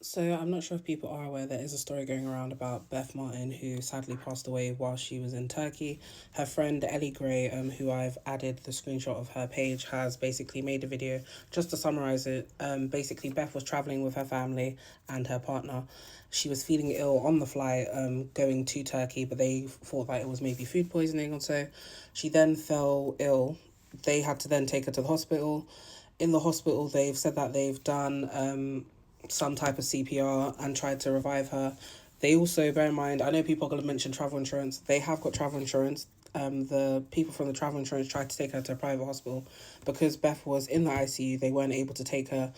So I'm not sure if people are aware there is a story going around about Beth Martin who sadly passed away while she was in Turkey. Her friend Ellie Gray, who I've added the screenshot of her page, has basically made a video just to summarize it. Basically, Beth was traveling with her family and her partner. She was feeling ill on the flight, going to Turkey, but they thought that it was maybe food poisoning or so. She then fell ill. They had to then take her to the hospital. In the hospital, they've said that they've done some type of CPR and tried to revive her. They also, bear in mind, I know people are going to mention travel insurance. They have got travel insurance. The people from the travel insurance tried to take her to a private hospital because Beth was in the ICU. They weren't able to take her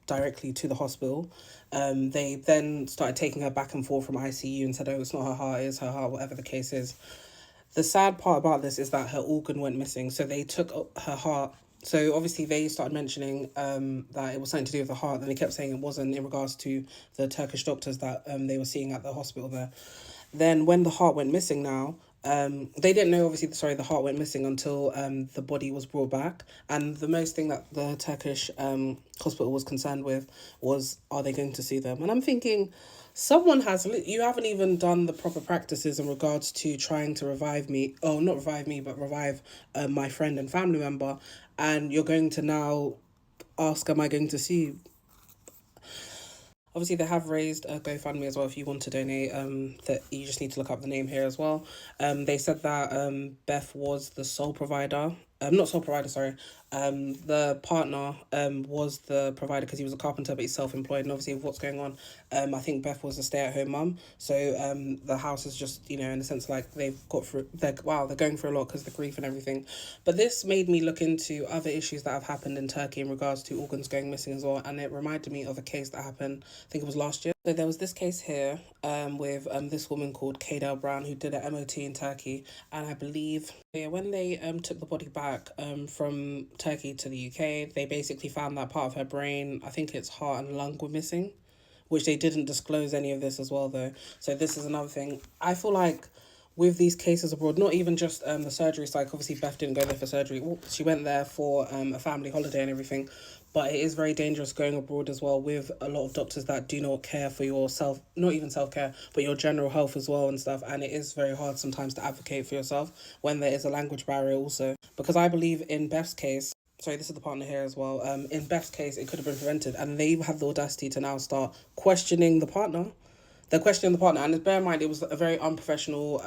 directly to the hospital. They then started taking her back and forth from ICU and said, "Oh, it's not her heart, it's her heart," whatever the case is. The sad part about this is that her organ went missing. So they took her heart. So obviously they started mentioning that it was something to do with the heart. Then they kept saying it wasn't in regards to the Turkish doctors that they were seeing at the hospital there. Then when the heart went missing now, they didn't know, obviously, sorry, the heart went missing until the body was brought back. And the most thing that the Turkish hospital was concerned with was, are they going to sue them? And I'm thinking, someone has, you haven't even done the proper practices in regards to trying to revive me. Oh, not revive me, but revive my friend and family member. And you're going to now ask, am I going to sue? Obviously, they have raised a GoFundMe as well if you want to donate. That you just need to look up the name here as well. They said that Beth was the sole provider. Not sole provider, sorry. The partner was the provider because he was a carpenter, but he's self-employed. And obviously, with what's going on, I think Beth was a stay-at-home mum. So the house is just, in a sense, like they've got through. They're going through a lot because of the grief and everything. But this made me look into other issues that have happened in Turkey in regards to organs going missing as well, and it reminded me of a case that happened. I think it was last year. So there was this case here with this woman called Kaydell Brown who did an MOT in Turkey, and I believe when they took the body back from Turkey to the UK, they basically found that part of her brain, I think it's heart and lung, were missing, which they didn't disclose any of this as well though. So this is another thing. I feel like with these cases abroad, not even just the surgery side, obviously Beth didn't go there for surgery. Well, she went there for a family holiday and everything. But it is very dangerous going abroad as well with a lot of doctors that do not care for your self, not even self-care, but your general health as well and stuff. And it is very hard sometimes to advocate for yourself when there is a language barrier also. Because I believe in Beth's case, sorry, this is the partner here as well. In Beth's case, it could have been prevented, and they have the audacity to now start questioning the partner. They're questioning the partner, and bear in mind, it was a very unprofessional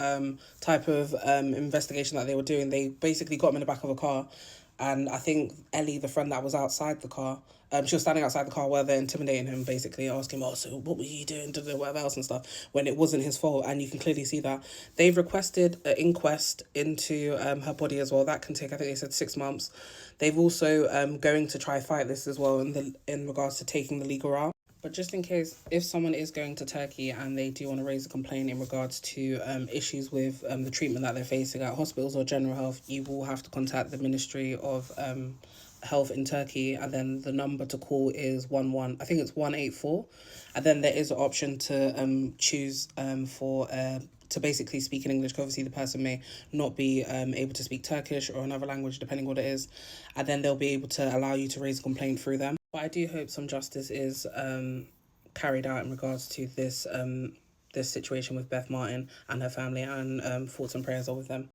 type of investigation that they were doing. They basically got him in the back of a car, and I think Ellie, the friend that was outside the car, she was standing outside the car while they're intimidating him, basically asking him, "Oh, so what were you doing?" Whatever else and stuff, when it wasn't his fault, and you can clearly see that they've requested an inquest into her body as well. That can take, I think they said, 6 months. They've also going to try fight this as well in regards to taking the legal route. But just in case, if someone is going to Turkey and they do want to raise a complaint in regards to issues with the treatment that they're facing at hospitals or general health, you will have to contact the Ministry of Health in Turkey, and then the number to call is 11. I think it's 184, and then there is an option to choose for. To basically speak in English, 'cause obviously the person may not be able to speak Turkish or another language, depending what it is, and then they'll be able to allow you to raise a complaint through them. But I do hope some justice is carried out in regards to this situation with Beth Martin and her family, and thoughts and prayers are with them.